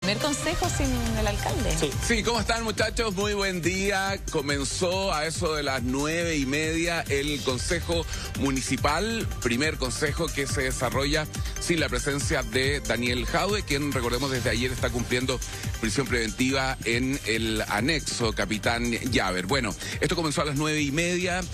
Primer consejo sin el alcalde. Sí, ¿cómo están, muchachos? Muy buen día. Comenzó a eso de las 9:30 el Consejo Municipal, primer consejo que se desarrolla sin la presencia de Daniel Jadwe, quien, recordemos, desde ayer está cumpliendo prisión preventiva en el anexo Capitán Llaver. Bueno, esto comenzó a las 9:30.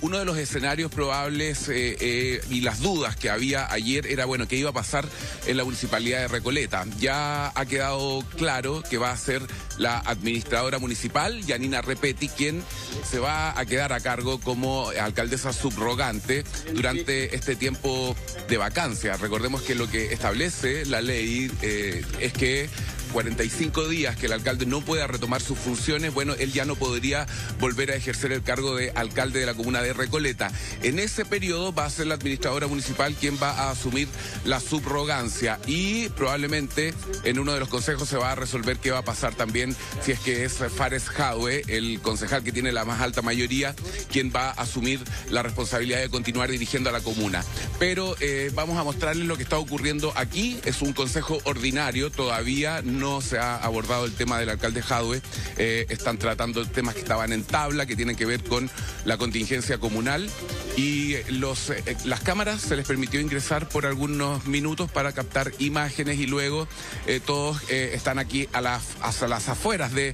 Uno de los escenarios probables y las dudas que había ayer era, bueno, qué iba a pasar en la municipalidad de Recoleta. Ya ha quedado claro que va a ser la administradora municipal, Yanina Repetti, quien se va a quedar a cargo como alcaldesa subrogante durante este tiempo de vacancia. Recordemos que lo que establece la ley es que 45 días que el alcalde no pueda retomar sus funciones, bueno, él ya no podría volver a ejercer el cargo de alcalde de la comuna de Recoleta. En ese periodo va a ser la administradora municipal quien va a asumir la subrogancia y probablemente en uno de los consejos se va a resolver qué va a pasar también si es que es Fares Jadwe, el concejal que tiene la más alta mayoría, quien va a asumir la responsabilidad de continuar dirigiendo a la comuna. Pero vamos a mostrarles lo que está ocurriendo aquí. Es un consejo ordinario, todavía no se ha abordado el tema del alcalde Jadwe. Están tratando temas que estaban en tabla, que tienen que ver con la contingencia comunal. Y las cámaras se les permitió ingresar por algunos minutos para captar imágenes y luego todos están aquí hasta las afueras de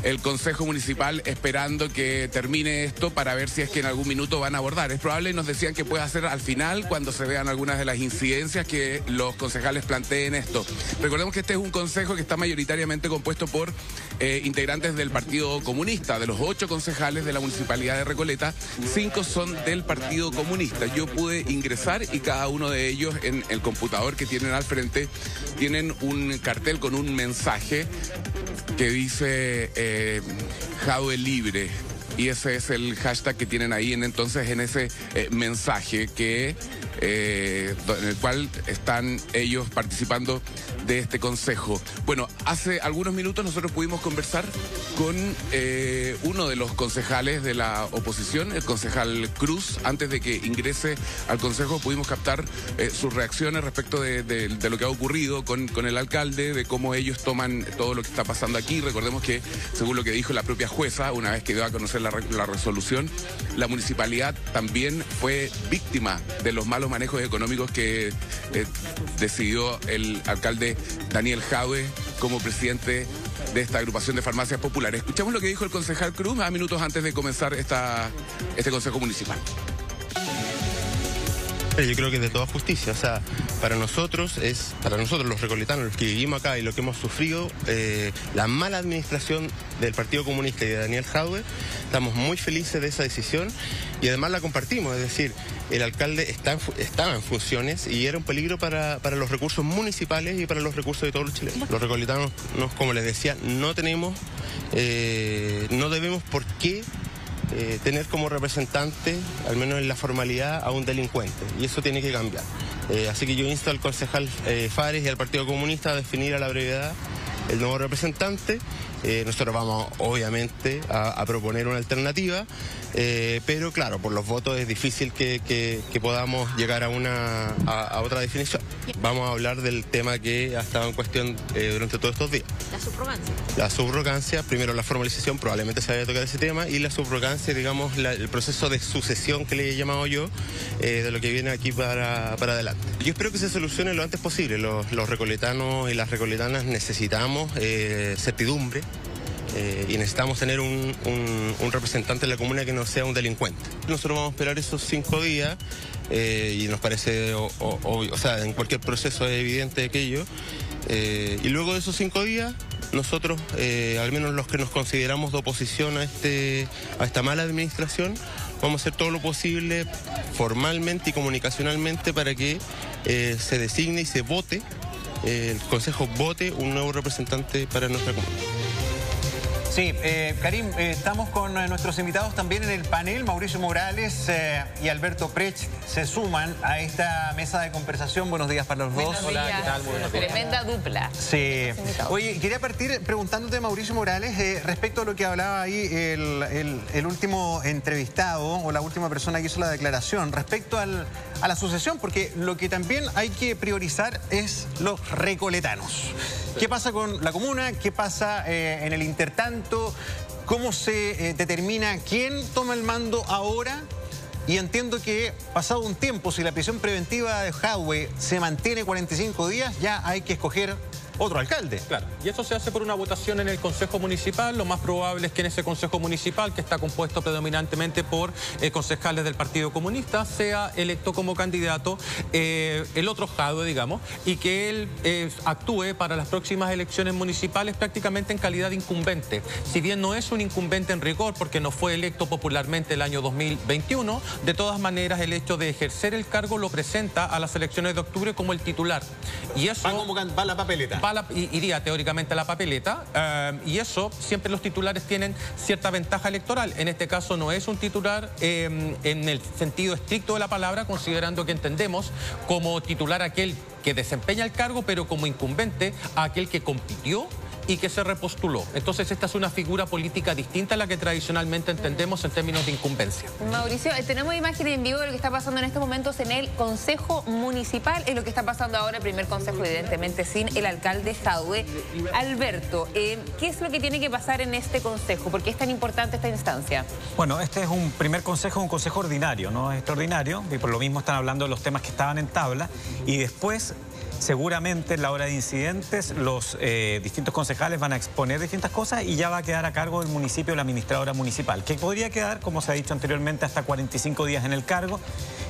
el Consejo Municipal esperando que termine esto para ver si es que en algún minuto van a abordar. Es probable, nos decían, que pueda ser al final cuando se vean algunas de las incidencias que los concejales planteen esto. Recordemos que este es un consejo que está mayoritariamente compuesto por integrantes del Partido Comunista. De los 8 concejales de la Municipalidad de Recoleta, 5 son del Partido Comunista. Yo pude ingresar y cada uno de ellos en el computador que tienen al frente tienen un cartel con un mensaje que dice Jadwe libre. Y ese es el hashtag que tienen ahí entonces en ese mensaje en el cual están ellos participando de este consejo. Bueno, hace algunos minutos nosotros pudimos conversar con uno de los concejales de la oposición, el concejal Cruz. Antes de que ingrese al consejo pudimos captar sus reacciones respecto de lo que ha ocurrido con el alcalde, de cómo ellos toman todo lo que está pasando aquí. Recordemos que, según lo que dijo la propia jueza, una vez que dio a conocer la resolución, la municipalidad también fue víctima de los malos manejos económicos que decidió el alcalde Daniel Jadwe como presidente de esta agrupación de farmacias populares. Escuchamos lo que dijo el concejal Cruz a minutos antes de comenzar este consejo municipal. Yo creo que es de toda justicia, o sea, para nosotros los recoletanos, los que vivimos acá y lo que hemos sufrido, la mala administración del Partido Comunista y de Daniel Jadwe, estamos muy felices de esa decisión y además la compartimos, es decir, el alcalde estaba en funciones y era un peligro para los recursos municipales y para los recursos de todos los chilenos. Los recoletanos, como les decía, no debemos por qué tener como representante, al menos en la formalidad, a un delincuente, y eso tiene que cambiar. Así que yo insto al concejal Fares y al Partido Comunista a definir a la brevedad el nuevo representante. Nosotros vamos obviamente a proponer una alternativa, pero claro, por los votos es difícil que podamos llegar a otra definición. Vamos a hablar del tema que ha estado en cuestión durante todos estos días. La subrogancia. La subrogancia, primero la formalización, probablemente se vaya a tocar ese tema, y la subrogancia, digamos, el proceso de sucesión que le he llamado yo, de lo que viene aquí para adelante. Yo espero que se solucione lo antes posible. Los recoletanos y las recoletanas necesitamos certidumbre. Y necesitamos tener un representante de la comuna que no sea un delincuente. Nosotros vamos a esperar esos 5 días y nos parece obvio, o sea, en cualquier proceso es evidente aquello. Y luego de esos 5 días, nosotros, al menos los que nos consideramos de oposición a esta mala administración, vamos a hacer todo lo posible formalmente y comunicacionalmente para que se designe y se vote, el Consejo vote un nuevo representante para nuestra comuna. Sí, Karim, estamos con nuestros invitados también en el panel. Mauricio Morales y Alberto Precht se suman a esta mesa de conversación. Buenos días para los dos. Hola, ¿qué tal? Buenos días. Tremenda dupla. Sí. Oye, quería partir preguntándote, Mauricio Morales, respecto a lo que hablaba ahí el último entrevistado o la última persona que hizo la declaración, respecto a la sucesión, porque lo que también hay que priorizar es los recoletanos. ¿Qué pasa con la comuna? ¿Qué pasa en el intertanto? ¿Cómo se determina quién toma el mando ahora? Y entiendo que pasado un tiempo, si la prisión preventiva de Jadwe se mantiene 45 días, ya hay que escoger otro alcalde. Claro, y eso se hace por una votación en el Consejo Municipal. Lo más probable es que en ese Consejo Municipal, que está compuesto predominantemente por concejales del Partido Comunista, sea electo como candidato el otro Jadwe, digamos, y que él actúe para las próximas elecciones municipales prácticamente en calidad de incumbente. Si bien no es un incumbente en rigor, porque no fue electo popularmente el año 2021, de todas maneras el hecho de ejercer el cargo lo presenta a las elecciones de octubre como el titular. Y eso Va la papeleta. Iría teóricamente a la papeleta, y eso siempre los titulares tienen cierta ventaja electoral. En este caso no es un titular en el sentido estricto de la palabra, considerando que entendemos como titular aquel que desempeña el cargo, pero como incumbente a aquel que compitió y que se repostuló. Entonces esta es una figura política distinta a la que tradicionalmente entendemos en términos de incumbencia. Mauricio, tenemos imágenes en vivo de lo que está pasando en estos momentos en el Consejo Municipal, es lo que está pasando ahora, el primer consejo evidentemente sin el alcalde Jadwe. Alberto, ¿qué es lo que tiene que pasar en este consejo? ¿Por qué es tan importante esta instancia? Bueno, este es un primer consejo, un consejo ordinario, no es extraordinario, y por lo mismo están hablando de los temas que estaban en tabla, y después seguramente en la hora de incidentes los distintos concejales van a exponer distintas cosas y ya va a quedar a cargo del municipio la administradora municipal, que podría quedar, como se ha dicho anteriormente, hasta 45 días en el cargo,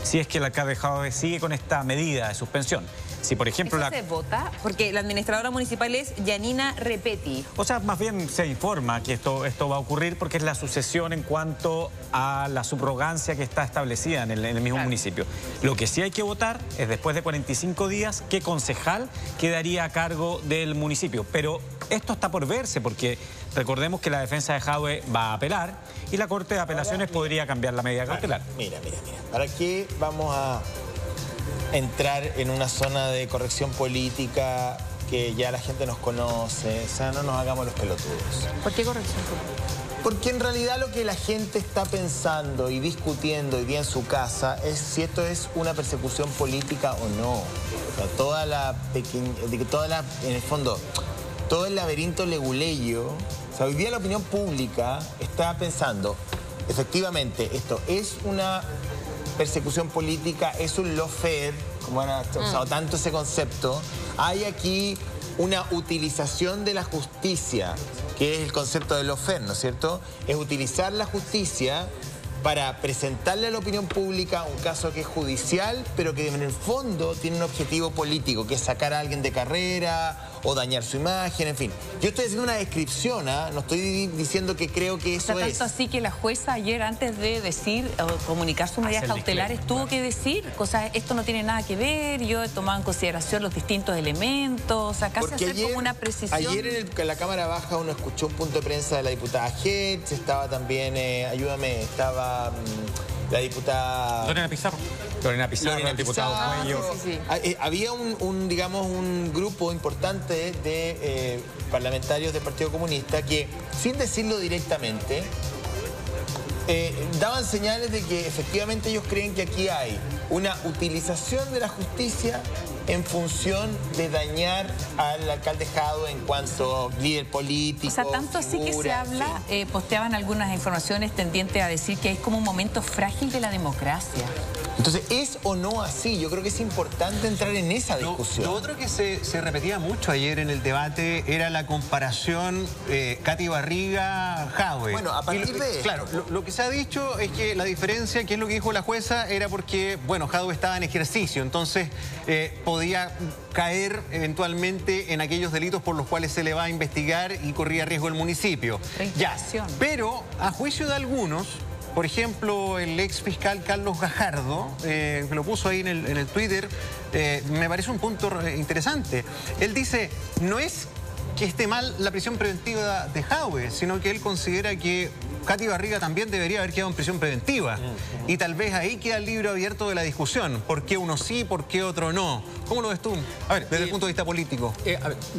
si es que el alcalde Jadwe sigue con esta medida de suspensión. Si, por ejemplo, ¿Eso se vota? Porque la administradora municipal es Yanina Repetti. O sea, más bien se informa que esto va a ocurrir porque es la sucesión en cuanto a la subrogancia que está establecida en el mismo municipio. Lo que sí hay que votar es, después de 45 días, qué concejal quedaría a cargo del municipio. Pero esto está por verse porque recordemos que la defensa de Jadwe va a apelar y la Corte de Apelaciones podría cambiar la medida cautelar. Mira. ¿Para qué vamos a entrar en una zona de corrección política que ya la gente nos conoce? O sea, no nos hagamos los pelotudos. ¿Por qué corrección política? Porque en realidad lo que la gente está pensando y discutiendo hoy día en su casa es si esto es una persecución política o no. O sea, en el fondo, todo el laberinto leguleyo. O sea, hoy día la opinión pública está pensando, efectivamente, esto es una persecución política, es un lawfare, como han usado tanto ese concepto. Hay aquí una utilización de la justicia, que es el concepto de lawfare, ¿no es cierto? Es utilizar la justicia para presentarle a la opinión pública un caso que es judicial, pero que en el fondo tiene un objetivo político, que es sacar a alguien de carrera o dañar su imagen, en fin. Yo estoy haciendo una descripción, no estoy diciendo que creo que eso es. Tanto así que la jueza ayer, antes de decir o comunicar sus medidas cautelares, tuvo que decir cosas, esto no tiene nada que ver, yo he tomado en consideración los distintos elementos, o sea, casi hacer como una precisión. Ayer en la Cámara Baja uno escuchó un punto de prensa de la diputada Hetz, estaba también, ayúdame, estaba la diputada Lorena Pizarro. El diputado Cuello. Había un grupo importante de parlamentarios del Partido Comunista que, sin decirlo directamente, daban señales de que efectivamente ellos creen que aquí hay una utilización de la justicia en función de dañar al alcalde Jadwe en cuanto líder político. O sea, tanto así que se habla, posteaban algunas informaciones tendientes a decir que es como un momento frágil de la democracia. Entonces, ¿es o no así? Yo creo que es importante entrar en esa discusión. Lo otro que se repetía mucho ayer en el debate era la comparación Katy Barriga-Jadwe. Bueno, a partir de esto. Claro, lo que se ha dicho es que la diferencia, que es lo que dijo la jueza, era porque, bueno, Jadwe estaba en ejercicio, entonces podía caer eventualmente en aquellos delitos por los cuales se le va a investigar y corría riesgo el municipio. Ya, pero a juicio de algunos, por ejemplo, el ex fiscal Carlos Gajardo, que lo puso ahí en el Twitter, me parece un punto interesante. Él dice, no es que esté mal la prisión preventiva de Jadwe, sino que él considera que Katy Barriga también debería haber quedado en prisión preventiva. Y tal vez ahí queda el libro abierto de la discusión. ¿Por qué uno sí, por qué otro no? ¿Cómo lo ves tú? A ver, desde el punto de vista político.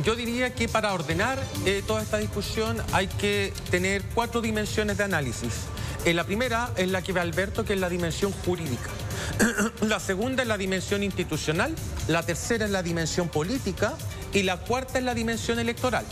Yo diría que para ordenar toda esta discusión hay que tener 4 dimensiones de análisis. La primera es la que ve Alberto, que es la dimensión jurídica. La segunda es la dimensión institucional, la tercera es la dimensión política y la cuarta es la dimensión electoral.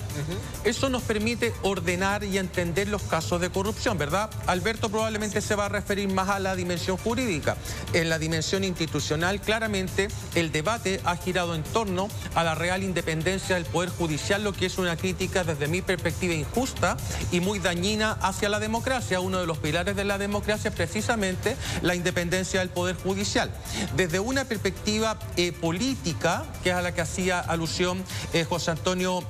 Eso nos permite ordenar y entender los casos de corrupción, ¿verdad? Alberto probablemente se va a referir más a la dimensión jurídica. En la dimensión institucional, claramente, el debate ha girado en torno a la real independencia del Poder Judicial, lo que es una crítica desde mi perspectiva injusta y muy dañina hacia la democracia. Uno de los pilares de la democracia es precisamente la independencia del Poder Judicial. Desde una perspectiva política, que es a la que hacía alusión José Antonio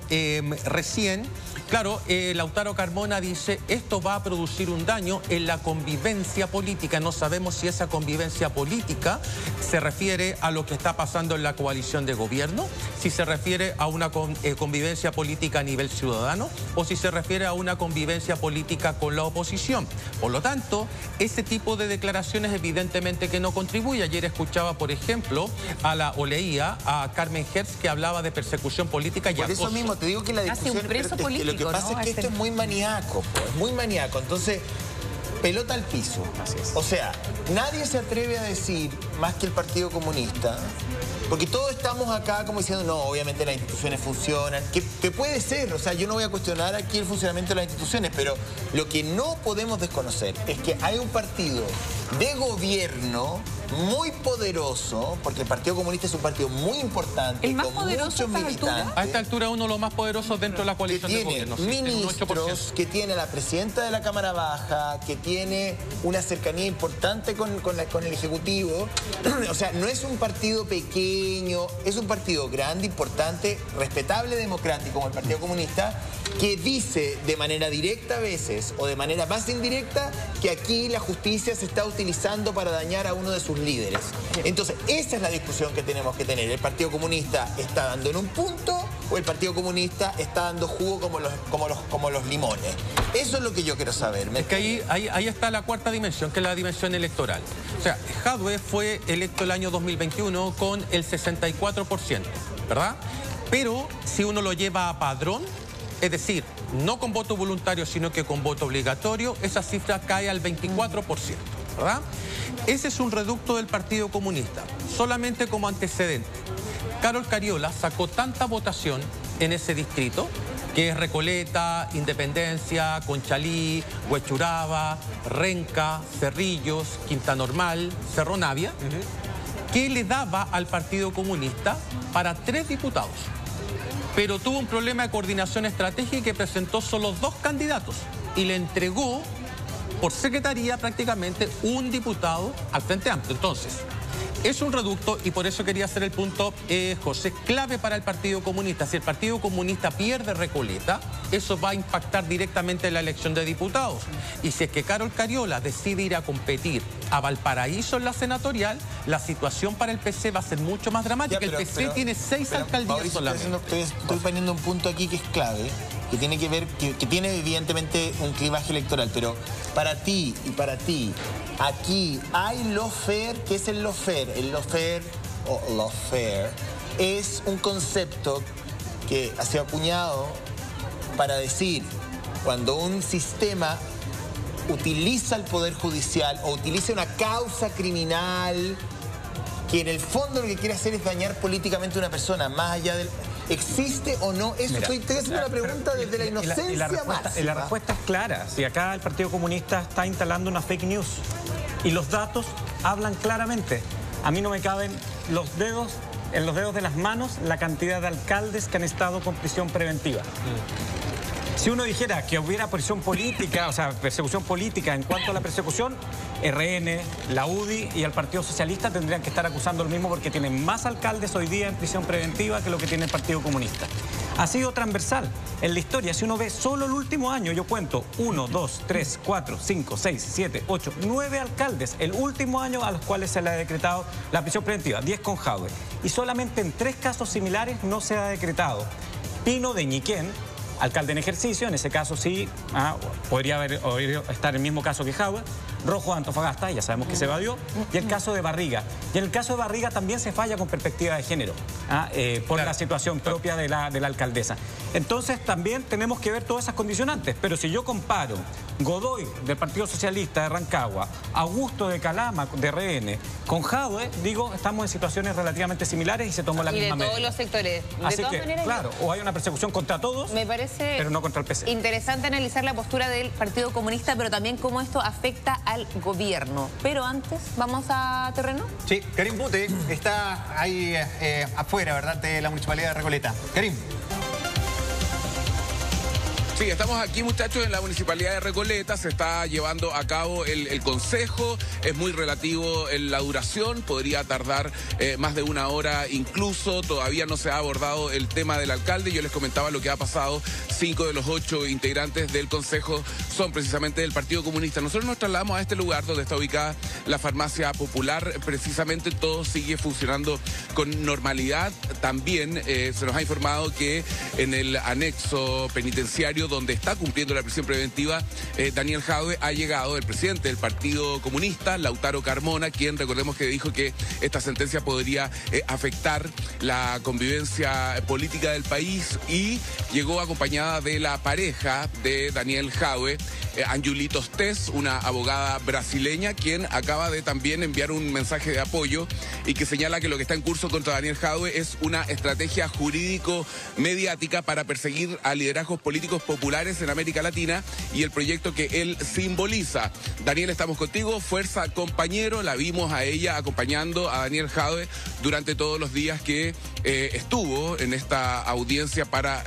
recién, claro, Lautaro Carmona dice, esto va a producir un daño en la convivencia política. No sabemos si esa convivencia política se refiere a lo que está pasando en la coalición de gobierno, si se refiere a una convivencia política a nivel ciudadano o si se refiere a una convivencia política con la oposición. Por lo tanto, ese tipo de declaraciones evidentemente que no contribuye. Ayer escuchaba, por ejemplo, leía a Carmen Hertz que hablaba de persecución política y por acoso. eso mismo te digo que la discusión... Hace un preso político, lo que pasa, ¿no? Es que esto es muy maníaco, es muy maníaco. Entonces, pelota al piso. O sea, nadie se atreve a decir, más que el Partido Comunista, porque todos estamos acá como diciendo, no, obviamente las instituciones funcionan, que puede ser, o sea, yo no voy a cuestionar aquí el funcionamiento de las instituciones, pero lo que no podemos desconocer es que hay un partido de gobierno muy poderoso, porque el Partido Comunista es un partido muy importante, ¿el más con poderoso muchos militantes. A esta altura uno de los más poderosos dentro de la coalición de gobierno. Ministros, que tiene a la presidenta de la Cámara Baja, que tiene una cercanía importante con el Ejecutivo. O sea, no es un partido pequeño, es un partido grande, importante, respetable, democrático, como el Partido Comunista, que dice de manera directa a veces, o de manera más indirecta, que aquí la justicia se está utilizando para dañar a uno de sus líderes. Entonces, esa es la discusión que tenemos que tener. ¿El Partido Comunista está dando en un punto o el Partido Comunista está dando jugo como los limones? Eso es lo que yo quiero saber. Es que ahí está la cuarta dimensión, que es la dimensión electoral. O sea, Jadwe fue electo el año 2021 con el 64%, ¿verdad? Pero si uno lo lleva a padrón, es decir, no con voto voluntario, sino que con voto obligatorio, esa cifra cae al 24%, ¿verdad? Ese es un reducto del Partido Comunista. Solamente como antecedente, Carol Cariola sacó tanta votación en ese distrito, que es Recoleta, Independencia, Conchalí, Huechuraba, Renca, Cerrillos, Quinta Normal, Cerro Navia, que le daba al Partido Comunista para 3 diputados. Pero tuvo un problema de coordinación estratégica que presentó solo 2 candidatos y le entregó por secretaría prácticamente un diputado al Frente Amplio. Entonces, es un reducto y por eso quería hacer el punto, José, clave para el Partido Comunista. Si el Partido Comunista pierde Recoleta, eso va a impactar directamente en la elección de diputados. Y si es que Carol Cariola decide ir a competir a Valparaíso en la senatorial, la situación para el PC va a ser mucho más dramática. El PC tiene 6 alcaldías Mauricio, solamente. Estoy poniendo un punto aquí que es clave, que tiene que ver, que tiene evidentemente un clivaje electoral, pero para ti y para ti, aquí hay lawfare. ¿Qué es el lawfare? El lawfare es un concepto que ha sido acuñado para decir cuando un sistema utiliza el Poder Judicial o utiliza una causa criminal que en el fondo lo que quiere hacer es dañar políticamente a una persona, más allá del... ¿Existe o no eso? Mira, estoy haciendo una pregunta desde la inocencia máxima. La respuesta es clara. Si acá el Partido Comunista está instalando una fake news y los datos hablan claramente. A mí no me caben en los dedos de las manos la cantidad de alcaldes que han estado con prisión preventiva. Si uno dijera que hubiera prisión política, o sea, persecución política en cuanto a la persecución, RN, la UDI y el Partido Socialista tendrían que estar acusando lo mismo porque tienen más alcaldes hoy día en prisión preventiva que lo que tiene el Partido Comunista. Ha sido transversal en la historia. Si uno ve solo el último año, yo cuento 1, 2, 3, 4, 5, 6, 7, 8, 9 alcaldes el último año a los cuales se le ha decretado la prisión preventiva, 10 con Jadwe. Y solamente en 3 casos similares no se ha decretado. Pino de Ñiquén, alcalde en ejercicio, en ese caso sí, podría estar en el mismo caso que Jadwe. Rojo de Antofagasta, ya sabemos que se evadió, y el caso de Barriga. Y en el caso de Barriga también se falla con perspectiva de género, por la situación propia de la alcaldesa. Entonces también tenemos que ver todas esas condicionantes, pero si yo comparo Godoy del Partido Socialista de Rancagua, Augusto de Calama de RN, con Jadwe, digo, estamos en situaciones relativamente similares y se tomó la misma medida. Y de todos los sectores. Así de todas que, maneras, claro, o hay una persecución contra todos, me parece pero no contra el PC. Interesante analizar la postura del Partido Comunista, pero también cómo esto afecta al gobierno. Pero antes, ¿vamos a terreno? Sí, Karim Bute está ahí afuera, ¿verdad?, de la Municipalidad de Recoleta. Karim. Sí, estamos aquí, muchachos, en la Municipalidad de Recoleta. Se está llevando a cabo el consejo. Es muy relativo en la duración. Podría tardar más de una hora incluso. Todavía no se ha abordado el tema del alcalde. Yo les comentaba lo que ha pasado. 5 de los 8 integrantes del consejo son precisamente del Partido Comunista. Nosotros nos trasladamos a este lugar donde está ubicada la farmacia popular. Precisamente todo sigue funcionando con normalidad. También se nos ha informado que en el anexo penitenciario donde está cumpliendo la prisión preventiva, Daniel Jadwe, ha llegado el presidente del Partido Comunista, Lautaro Carmona, quien recordemos que dijo que esta sentencia podría afectar la convivencia política del país, y llegó acompañada de la pareja de Daniel Jadwe, Anjuli Tostes, una abogada brasileña, quien acaba de también enviar un mensaje de apoyo y que señala que lo que está en curso contra Daniel Jadwe es una estrategia jurídico-mediática para perseguir a liderazgos políticos populares en América Latina y el proyecto que él simboliza. Daniel, estamos contigo, fuerza compañero. La vimos a ella acompañando a Daniel Jadwe durante todos los días que estuvo en esta audiencia para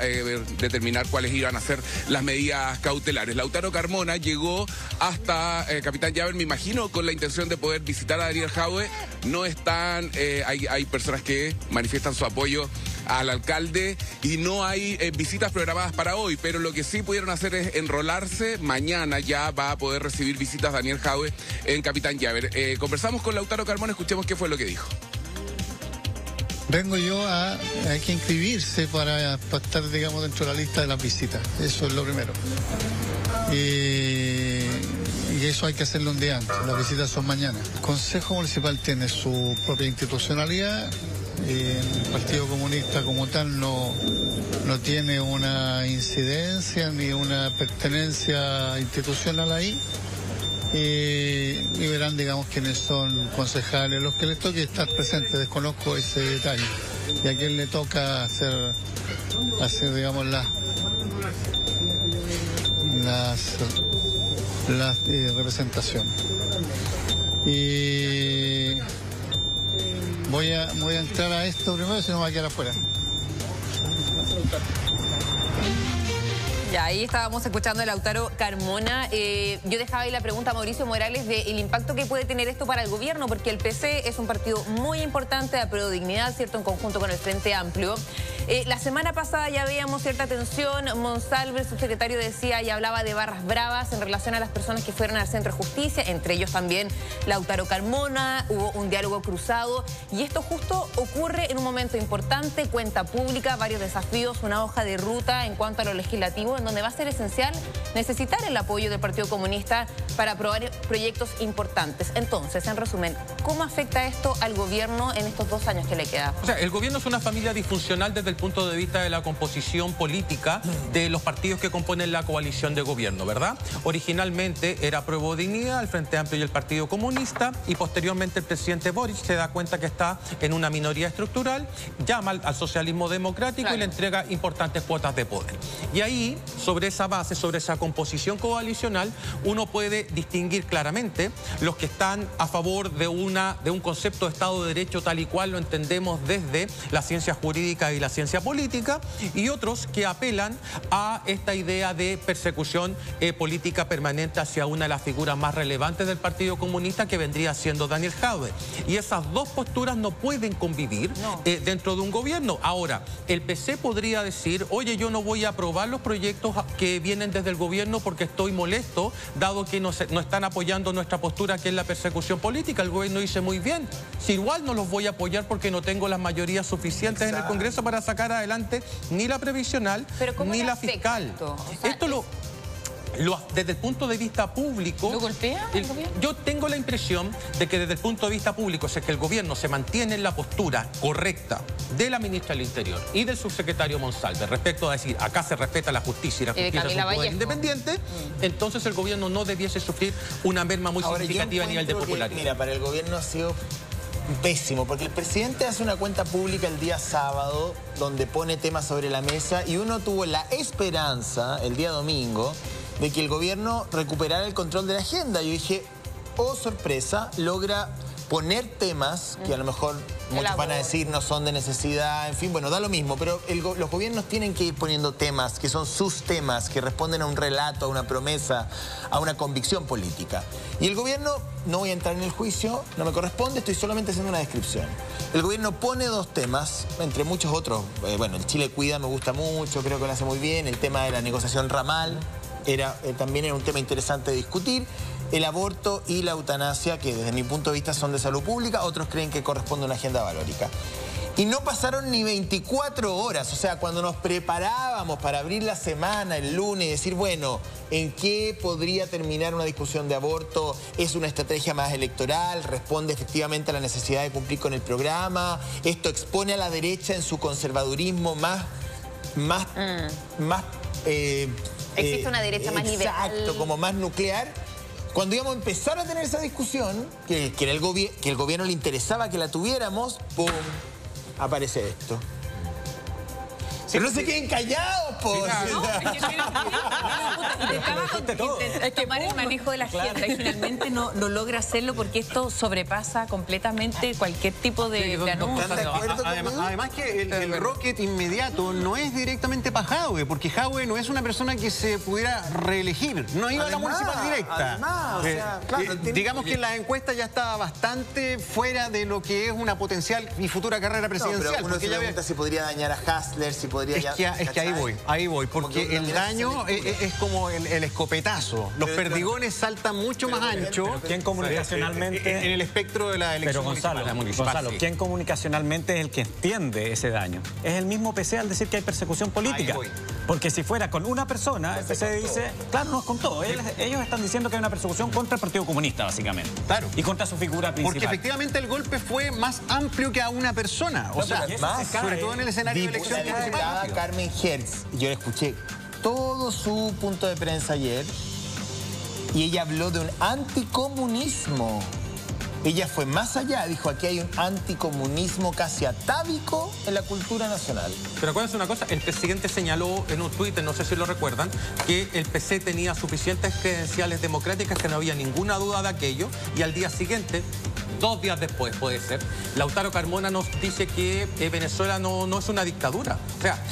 determinar cuáles iban a ser las medidas cautelares. Lautaro Carmona llegó hasta Capitán Llaver, me imagino, con la intención de poder visitar a Daniel Jadwe. No están, hay personas que manifiestan su apoyo al alcalde y no hay visitas programadas para hoy, pero lo que sí pudieron hacer es enrolarse. Mañana ya va a poder recibir visitas Daniel Jadwe en Capitán Llaver. Conversamos con Lautaro Carmona, escuchemos qué fue lo que dijo. Vengo yo hay que inscribirse para estar, digamos, dentro de la lista de las visitas. Eso es lo primero. Y eso hay que hacerlo un día antes. Las visitas son mañana. El Consejo Municipal tiene su propia institucionalidad. El Partido Comunista como tal no tiene una incidencia ni una pertenencia institucional ahí. Y verán, digamos, quiénes son concejales, los que les toque estar presentes. Desconozco ese detalle. Y a quién le toca hacer digamos, las representaciones. Y voy a entrar a esto primero, si no me voy a quedar afuera. Ya, ahí estábamos escuchando a Lautaro Carmona. Yo dejaba ahí la pregunta a Mauricio Morales del impacto que puede tener esto para el gobierno, porque el PC es un partido muy importante de Apruebo Dignidad, ¿cierto?, en conjunto con el Frente Amplio. La semana pasada ya veíamos cierta tensión. Monsalve, su secretario, decía y hablaba de barras bravas en relación a las personas que fueron al Centro de Justicia, entre ellos también Lautaro Carmona. Hubo un diálogo cruzado y esto justo ocurre en un momento importante, cuenta pública, varios desafíos, una hoja de ruta en cuanto a lo legislativo, en donde va a ser esencial necesitar el apoyo del Partido Comunista para aprobar proyectos importantes. Entonces, en resumen, ¿cómo afecta esto al gobierno en estos 2 años que le queda? O sea, el gobierno es una familia disfuncional desde el punto de vista de la composición política de los partidos que componen la coalición de gobierno, ¿verdad? Originalmente era Apruebo Dignidad, el Frente Amplio y el Partido Comunista, y posteriormente el presidente Boric se da cuenta que está en una minoría estructural, llama al socialismo democrático, claro, y le entrega importantes cuotas de poder. Y ahí, sobre esa base, sobre esa composición coalicional, uno puede distinguir claramente los que están a favor de un concepto de Estado de Derecho tal y cual lo entendemos desde la ciencia jurídica y la ciencia política, y otros que apelan a esta idea de persecución política permanente hacia una de las figuras más relevantes del Partido Comunista, que vendría siendo Daniel Jadwe. Y esas dos posturas no pueden convivir dentro de un gobierno. Ahora, el PC podría decir, oye, yo no voy a aprobar los proyectos que vienen desde el gobierno porque estoy molesto, dado que no están apoyando nuestra postura, que es la persecución política. El gobierno dice, muy bien, si igual no los voy a apoyar porque no tengo las mayorías suficientes en el Congreso para sacar adelante ni la previsional ni la fiscal. O sea, desde el punto de vista público... ¿Lo golpea el gobierno? Yo tengo la impresión de que desde el punto de vista público, si es que el gobierno se mantiene en la postura correcta de la ministra del Interior y del subsecretario Monsalve respecto a decir, acá se respeta la justicia y la justicia es un poder independiente, entonces el gobierno no debiese sufrir una merma muy significativa a nivel de popularidad. Mira, para el gobierno ha sido pésimo, porque el presidente hace una cuenta pública el día sábado donde pone temas sobre la mesa y uno tuvo la esperanza el día domingo de que el gobierno recuperara el control de la agenda. Yo dije, oh sorpresa, logra poner temas que a lo mejor muchos van a decir no son de necesidad, en fin, bueno, da lo mismo, pero los gobiernos tienen que ir poniendo temas que son sus temas, que responden a un relato, a una promesa, a una convicción política. Y el gobierno, no voy a entrar en el juicio, no me corresponde, estoy solamente haciendo una descripción. El gobierno pone dos temas, entre muchos otros, bueno, el Chile Cuida me gusta mucho, creo que lo hace muy bien, el tema de la negociación ramal, también era un tema interesante de discutir. El aborto y la eutanasia, que desde mi punto de vista son de salud pública, otros creen que corresponde a una agenda valórica. Y no pasaron ni 24 horas, o sea, cuando nos preparábamos para abrir la semana el lunes y decir, bueno, ¿en qué podría terminar una discusión de aborto? ¿Es una estrategia más electoral? ¿Responde efectivamente a la necesidad de cumplir con el programa? ¿Esto expone a la derecha en su conservadurismo más existe una derecha más liberal. Exacto, como más nuclear. Cuando íbamos a empezar a tener esa discusión, que el gobierno le interesaba que la tuviéramos, ¡pum!, aparece esto. Pero no se queden callados, por Es que tomar el manejo de la agenda y finalmente no logra hacerlo porque esto sobrepasa completamente cualquier tipo de anuncio. Además que el rocket inmediato no es directamente para Jadwe, porque Jadwe no es una persona que se pudiera reelegir, no iba a la municipal directa. Digamos que la encuesta ya estaba bastante fuera de lo que es una potencial y futura carrera presidencial. Pero uno se pregunta si podría dañar a Hassler, si podría... Es que ahí voy, porque el daño es como el escopetazo. Los perdigones saltan mucho más ancho. ¿Quién comunicacionalmente? En el espectro de la elección Gonzalo, ¿quién comunicacionalmente es el que entiende ese daño? Es el mismo PC al decir que hay persecución política. Porque si fuera con una persona, el PC dice, claro, no es con todo. Ellos están diciendo que hay una persecución contra el Partido Comunista, básicamente. Claro. Y contra su figura principal. Porque efectivamente el golpe fue más amplio que a una persona. O sea, sobre todo en el escenario de elección municipal. Carmen Hertz, yo le escuché todo su punto de prensa ayer y ella habló de un anticomunismo. Ella fue más allá, dijo, aquí hay un anticomunismo casi atávico en la cultura nacional. Pero acuérdense una cosa, el presidente señaló en un tuit, no sé si lo recuerdan, que el PC tenía suficientes credenciales democráticas, que no había ninguna duda de aquello, y al día siguiente, 2 días después puede ser, Lautaro Carmona nos dice que Venezuela no es una dictadura. O sea,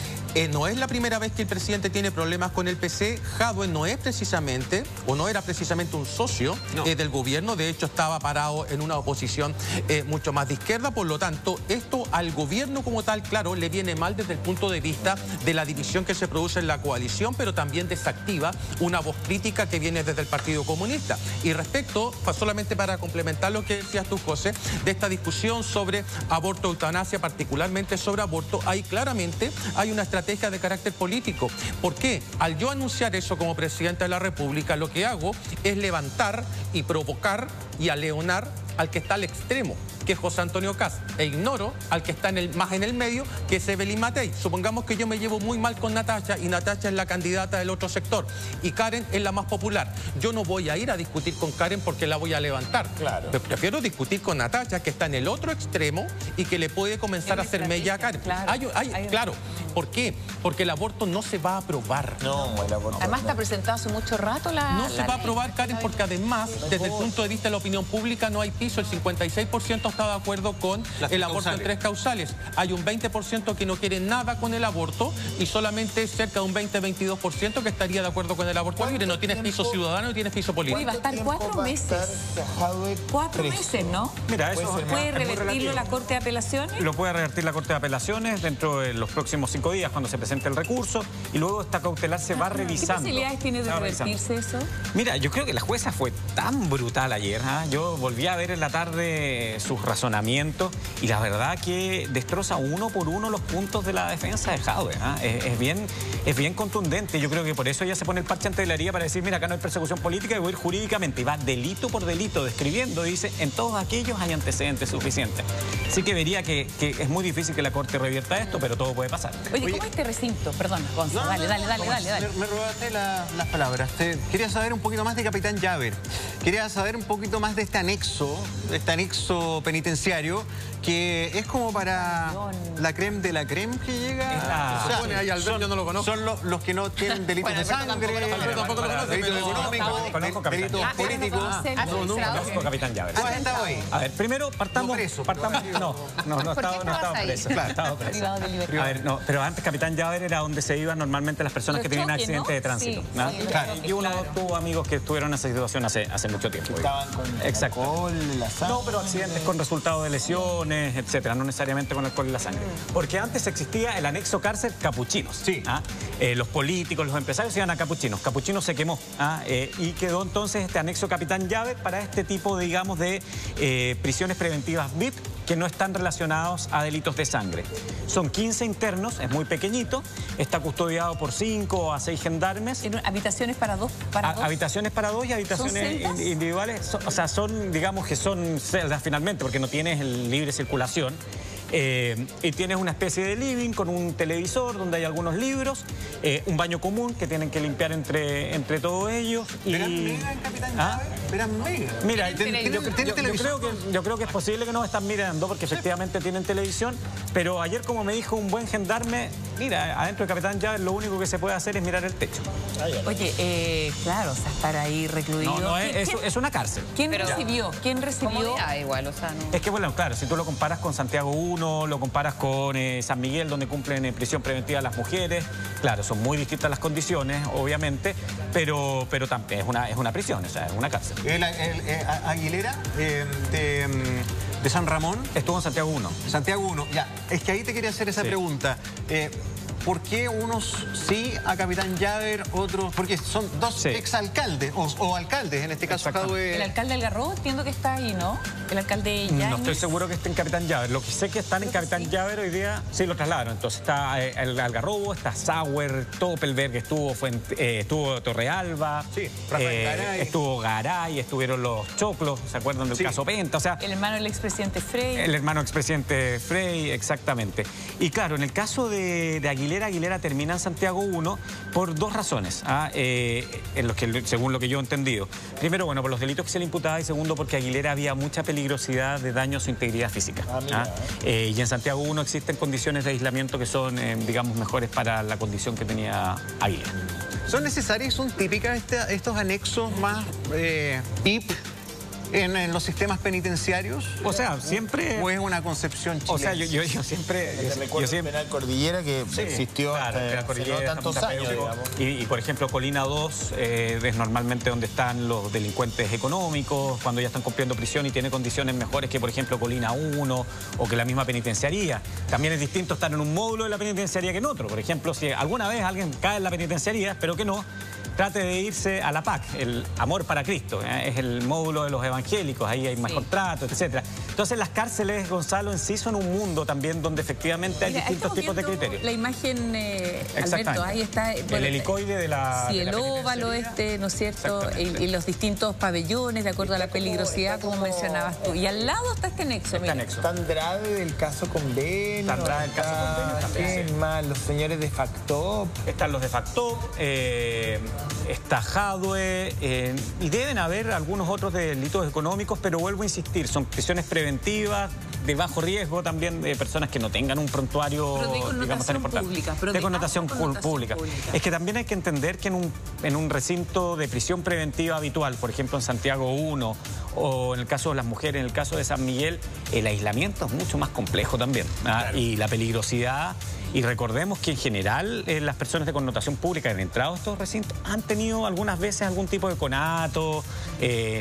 no es la primera vez que el presidente tiene problemas con el PC. Jadwe no es precisamente, o no era precisamente un socio del gobierno. De hecho, estaba parado en una oposición mucho más de izquierda. Por lo tanto, esto al gobierno como tal, claro, le viene mal desde el punto de vista de la división que se produce en la coalición, pero también desactiva una voz crítica que viene desde el Partido Comunista. Y respecto, solamente para complementar lo que decías tú, José, de esta discusión sobre aborto, eutanasia, particularmente sobre aborto, ahí claramente hay una estrategia de carácter político. ¿Por qué? Al yo anunciar eso como presidente de la República, lo que hago es levantar y provocar y aleonar al que está al extremo, que es José Antonio Kast, e ignoro al que está más en el medio, que es Evelyn Matei. Supongamos que yo me llevo muy mal con Natacha y Natacha es la candidata del otro sector y Karen es la más popular. Yo no voy a ir a discutir con Karen porque la voy a levantar. Claro. Pero prefiero discutir con Natacha, que está en el otro extremo y que le puede comenzar a hacer mella a Karen. Claro. ¿Por qué? Porque el aborto no se va a aprobar. No, el aborto. Además está presentado hace mucho rato No se va a aprobar, Karen, porque además, desde el punto de vista de la opinión pública, no hay piso. El 56% está de acuerdo con el aborto en 3 causales. Hay un 20% que no quiere nada con el aborto y solamente cerca de un 20-22% que estaría de acuerdo con el aborto libre. No tienes piso ciudadano y tienes piso político. Uy, va a estar 4 meses. 4 meses, ¿no? Mira, eso ¿Puede revertirlo la Corte de Apelaciones? Lo puede revertir la Corte de Apelaciones dentro de los próximos 5 días cuando se presente el recurso y luego esta cautelar se va revisando. ¿Qué posibilidades tiene de revertirse eso? Mira, yo creo que la jueza fue tan brutal ayer. Yo volví a ver en la tarde sus razonamientos, y la verdad que destroza uno por uno los puntos de la defensa de Jadwe. Es bien contundente. Yo creo que por eso ella se pone el parche ante la herida para decir, mira, acá no hay persecución política, y voy a ir jurídicamente, y va delito por delito describiendo, dice, en todos aquellos hay antecedentes suficientes. Así que vería que es muy difícil que la Corte revierta esto, pero todo puede pasar. Oye, ¿cómo es este recinto? Perdón, Gonzalo, dale. Me robaste las palabras. Quería saber un poquito más de Capitán Llaver. Quería saber un poquito más de este anexo penitenciario, que es como para la creme de la creme que llega. O sea, ahí Alberto, yo no lo conozco. Son los que no tienen delitos de sangre, tampoco lo conoce, delitos pero económicos, delitos políticos. Conozco Capitán Llaver. ¿Tú has estado ahí? A ver, primero partamos... No estaba preso. Estaba preso. A ver, no, pero antes Capitán Llaver era donde se iban normalmente las personas que tenían accidentes de tránsito. Y uno tuvo amigos que estuvieron en esa situación hace mucho tiempo. Estaban con alcohol, la sangre. No, pero accidentes con resultado de lesiones, etcétera, no necesariamente con alcohol y la sangre. Porque antes existía el anexo cárcel capuchinos. Sí. Los políticos, los empresarios iban a capuchinos. Capuchinos se quemó. Y quedó entonces este anexo Capitán Llaver para este tipo, digamos, de prisiones preventivas VIP que no están relacionados a delitos de sangre. Son 15 internos, es muy pequeñito, está custodiado por 5 a 6 gendarmes. ¿Habitaciones para dos? Habitaciones para dos y habitaciones individuales. O sea, digamos que son celdas finalmente, porque no tienes libre circulación. Y tienes una especie de living con un televisor donde hay algunos libros, un baño común que tienen que limpiar entre todos ellos. ¿Verán mega en Capitán Llaver? ¿Verán mega? Mira, yo creo que es posible que no están mirando, porque efectivamente tienen televisión, pero ayer, como me dijo un buen gendarme, mira, adentro de Capitán Llaver lo único que se puede hacer es mirar el techo. Oye, claro, o sea, estar ahí recluido. No, es una cárcel. ¿Quién recibió? Igual, o sea, no. Es que, bueno, claro, si tú lo comparas con Santiago 1, lo comparas con San Miguel, donde cumplen en prisión preventiva las mujeres, claro, son muy distintas las condiciones, obviamente, pero también es una prisión, o sea, es una cárcel. Aguilera, de San Ramón. Estuvo en Santiago 1. Santiago 1, ya. Es que ahí te quería hacer esa pregunta. ¿Por qué unos sí a Capitán Llaver, otros...? Porque son dos exalcaldes, o alcaldes, en este caso. El alcalde Algarrobo entiendo que está ahí, ¿no? El alcalde Yáñez. No estoy seguro que esté en Capitán Llaver. Lo que sé que están en Capitán Llaver hoy día, sí lo trasladaron. Entonces está el Algarrobo, está Sauer, Toppelberg, estuvo Torrealba, Garay. Estuvo Garay, estuvieron los Choclos, ¿se acuerdan del caso Penta? O sea, el hermano del expresidente Frey. El hermano expresidente Frey, exactamente. Y claro, en el caso de Aguilera termina en Santiago 1 por dos razones, según lo que yo he entendido. Primero, bueno, por los delitos que se le imputaba, y segundo, porque Aguilera había mucha peligrosidad de daño a su integridad física. Y en Santiago 1 existen condiciones de aislamiento que son, digamos, mejores para la condición que tenía Aguilera. ¿Son necesarias, son típicas estos anexos más VIP en los sistemas penitenciarios? O sea, siempre... ¿O es una concepción chilena? O sea, yo siempre... Yo siempre penal Cordillera que existió hace no tantos años, digamos. Y, por ejemplo, Colina 2 es normalmente donde están los delincuentes económicos, cuando ya están cumpliendo prisión y tiene condiciones mejores que, por ejemplo, Colina 1 o que la misma penitenciaría. También es distinto estar en un módulo de la penitenciaría que en otro. Por ejemplo, si alguna vez alguien cae en la penitenciaría, espero que no, trate de irse a la PAC, el Amor para Cristo, es el módulo de los evangélicos, ahí hay mejor trato, etcétera. Entonces las cárceles, Gonzalo, en sí son un mundo también donde efectivamente hay distintos tipos de criterios. La imagen, Alberto, ahí está... el helicoide de la... Sí, el óvalo ¿no es cierto? Y los distintos pabellones, de acuerdo a la peligrosidad, como mencionabas tú. Y al lado está este anexo, mira. Está Andrade del caso Convenio. Está Andrade del caso Convenio también. ¿Qué más? Los señores de Factop. Están los de Factop, está Jadwe, y deben haber algunos otros delitos económicos, pero vuelvo a insistir, son prisiones preventivas, de bajo riesgo también, de personas que no tengan un prontuario, digamos, tan importante. De connotación pública. Es que también hay que entender que en un recinto de prisión preventiva habitual, por ejemplo en Santiago 1, o en el caso de las mujeres, en el caso de San Miguel, el aislamiento es mucho más complejo también. Y la peligrosidad... Y recordemos que en general las personas de connotación pública que han entrado a estos recintos han tenido algunas veces algún tipo de conato,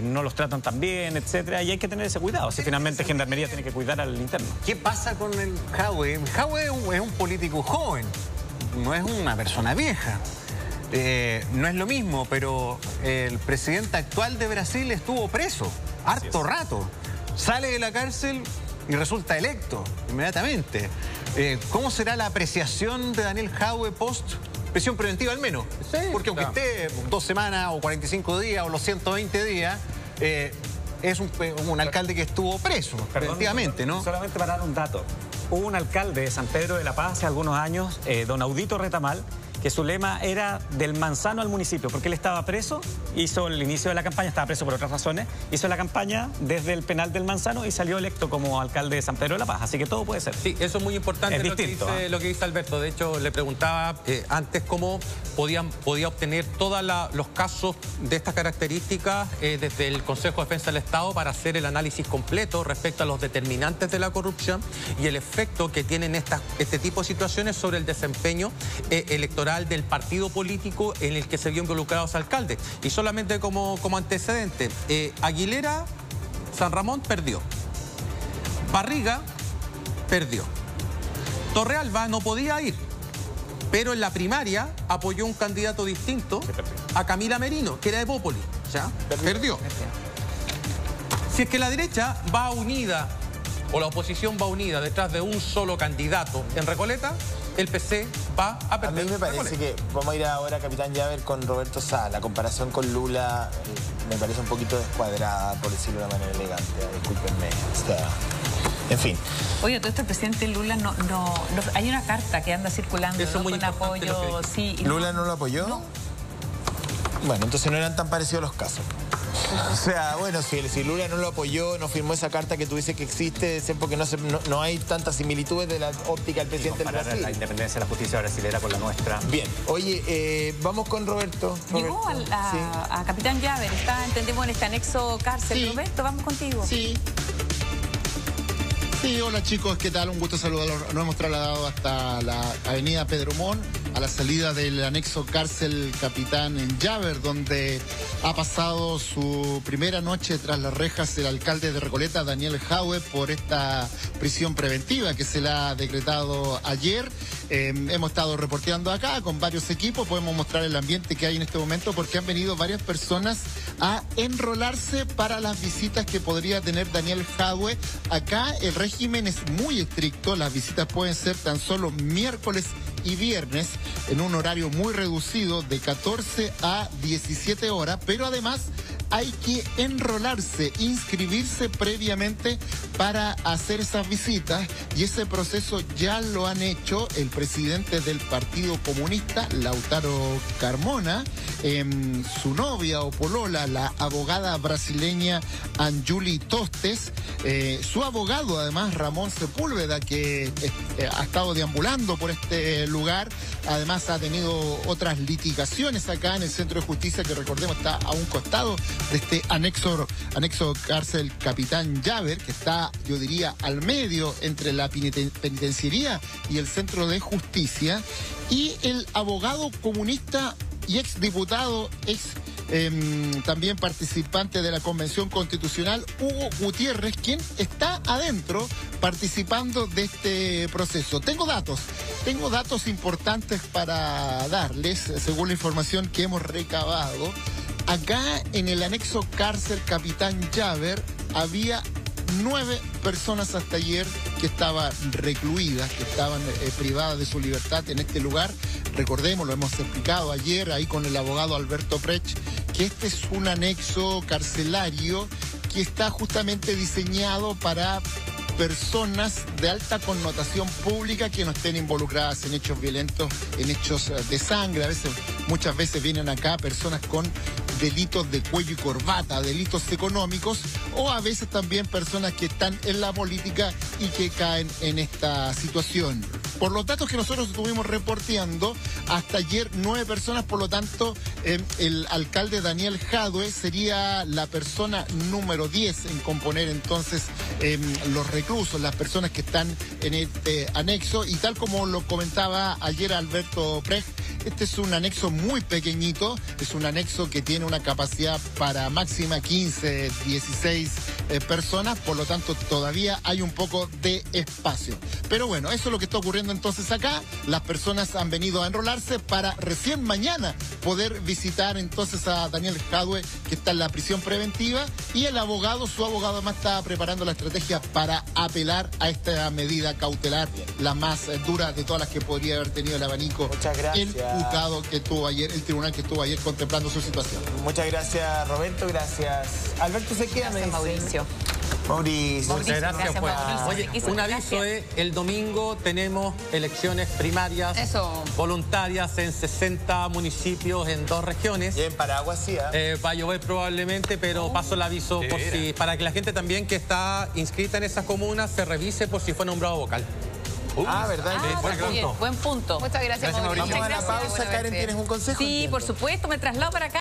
no los tratan tan bien, etcétera, y hay que tener ese cuidado. Si finalmente Gendarmería tiene que cuidar al interno. ¿Qué pasa con el Jadwe? Jadwe es un político joven, no es una persona vieja. No es lo mismo, pero el presidente actual de Brasil estuvo preso harto rato. sale de la cárcel y resulta electo inmediatamente. ¿Cómo será la apreciación de Daniel Jadue post prisión preventiva al menos? Sí, porque aunque esté 2 semanas o 45 días o los 120 días, es un alcalde que estuvo preso preventivamente, ¿no? Solamente para dar un dato. Hubo un alcalde de San Pedro de la Paz hace algunos años, don Audito Retamal, que su lema era del manzano al municipio, porque él estaba preso, hizo el inicio de la campaña, estaba preso por otras razones, hizo la campaña desde el penal del Manzano y salió electo como alcalde de San Pedro de la Paz, así que todo puede ser. Sí, eso es muy importante, lo que dice Alberto. De hecho, le preguntaba antes cómo podía obtener todos los casos de estas características desde el Consejo de Defensa del Estado para hacer el análisis completo respecto a los determinantes de la corrupción y el efecto que tienen este tipo de situaciones sobre el desempeño electoral del partido político en el que se vio involucrado ese alcalde. Y solamente como antecedente, Aguilera, San Ramón perdió. Barriga perdió. Torrealba no podía ir, pero en la primaria apoyó un candidato distinto a Camila Merino, que era de Popoli. ¿Ya? Perdió. Si es que la derecha va unida o la oposición va unida detrás de un solo candidato en Recoleta, el PC va a perder. A mí me parece que vamos a ir ahora, Capitán Llaver, con Roberto Sá. La comparación con Lula me parece un poquito descuadrada, por decirlo de una manera elegante. Discúlpenme. O sea, en fin. Oye, todo esto el presidente Lula no hay una carta que anda circulando, eso, ¿no?, con apoyo. Sí, ¿Lula no lo apoyó? No. Bueno, entonces no eran tan parecidos los casos. O sea, bueno, si Lula no lo apoyó, no firmó esa carta que tú dices que existe, es porque no hay tantas similitudes de la óptica del presidente del Brasil. La independencia de la justicia brasilera con la nuestra. Bien, oye, vamos con Roberto. Llegó a Capitán Llaver, entendemos, en este anexo cárcel. Sí. Roberto, vamos contigo. Sí. Sí, hola chicos, ¿qué tal? Un gusto saludarlos. Nos hemos trasladado hasta la avenida Pedro Montt, a la salida del anexo cárcel Capitán en Llaver, donde ha pasado su primera noche tras las rejas el alcalde de Recoleta, Daniel Jadue, por esta prisión preventiva que se le ha decretado ayer. Hemos estado reporteando acá con varios equipos, podemos mostrar el ambiente que hay en este momento porque han venido varias personas a enrolarse para las visitas que podría tener Daniel Jadue. Acá el régimen es muy estricto, las visitas pueden ser tan solo miércoles y viernes en un horario muy reducido de 14 a 17 horas, pero además hay que enrolarse, inscribirse previamente para hacer esas visitas y ese proceso ya lo han hecho el presidente del Partido Comunista, Lautaro Carmona, su novia o polola, la abogada brasileña Anjuli Tostes, su abogado además Ramón Sepúlveda, que ha estado deambulando por este lugar, además ha tenido otras litigaciones acá en el Centro de Justicia, que recordemos está a un costado de este anexo cárcel Capitán Llaver, que está, yo diría, al medio entre la penitenciaría y el Centro de Justicia, y el abogado comunista y exdiputado, también participante de la Convención Constitucional, Hugo Gutiérrez, quien está adentro participando de este proceso. Tengo datos importantes para darles, según la información que hemos recabado. Acá en el anexo cárcel Capitán Llaver había 9 personas hasta ayer que estaban recluidas, que estaban privadas de su libertad en este lugar. Recordemos, lo hemos explicado ayer ahí con el abogado Alberto Prech, que este es un anexo carcelario que está justamente diseñado para personas de alta connotación pública que no estén involucradas en hechos violentos, en hechos de sangre. Muchas veces vienen acá personas con delitos de cuello y corbata, delitos económicos, o a veces también personas que están en la política y que caen en esta situación. Por los datos que nosotros estuvimos reporteando, hasta ayer 9 personas, por lo tanto, el alcalde Daniel Jadue sería la persona número 10 en componer entonces los reclusos, las personas que están en este anexo, y tal como lo comentaba ayer Alberto Precht, este es un anexo muy pequeñito, es un anexo que tiene una capacidad para máxima 15, 16 personas, por lo tanto todavía hay un poco de espacio. Pero bueno, eso es lo que está ocurriendo entonces acá. Las personas han venido a enrolarse para recién mañana poder visitar entonces a Daniel Jadwe, que está en la prisión preventiva, y el abogado, su abogado además está preparando la estrategia para apelar a esta medida cautelar, la más dura de todas las que podría haber tenido el abanico. Muchas gracias. El juzgado que estuvo ayer, el tribunal que estuvo ayer contemplando su situación. Muchas gracias, Roberto, gracias. Alberto, se queda, Gracias, Mauricio. Mauricio. Muchas gracias, pues. Oye, un aviso, el domingo tenemos elecciones primarias voluntarias en 60 municipios en 2 regiones. Y en Paraguay sí, va a llover probablemente, pero paso el aviso para que la gente también que está inscrita en esas comunas se revise por si fue nombrado vocal. ¿Verdad? Buen punto. Muchas gracias, Mauricio. Vamos a la pausa. Karen, ¿tienes un consejo? Sí, por supuesto, me traslado para acá.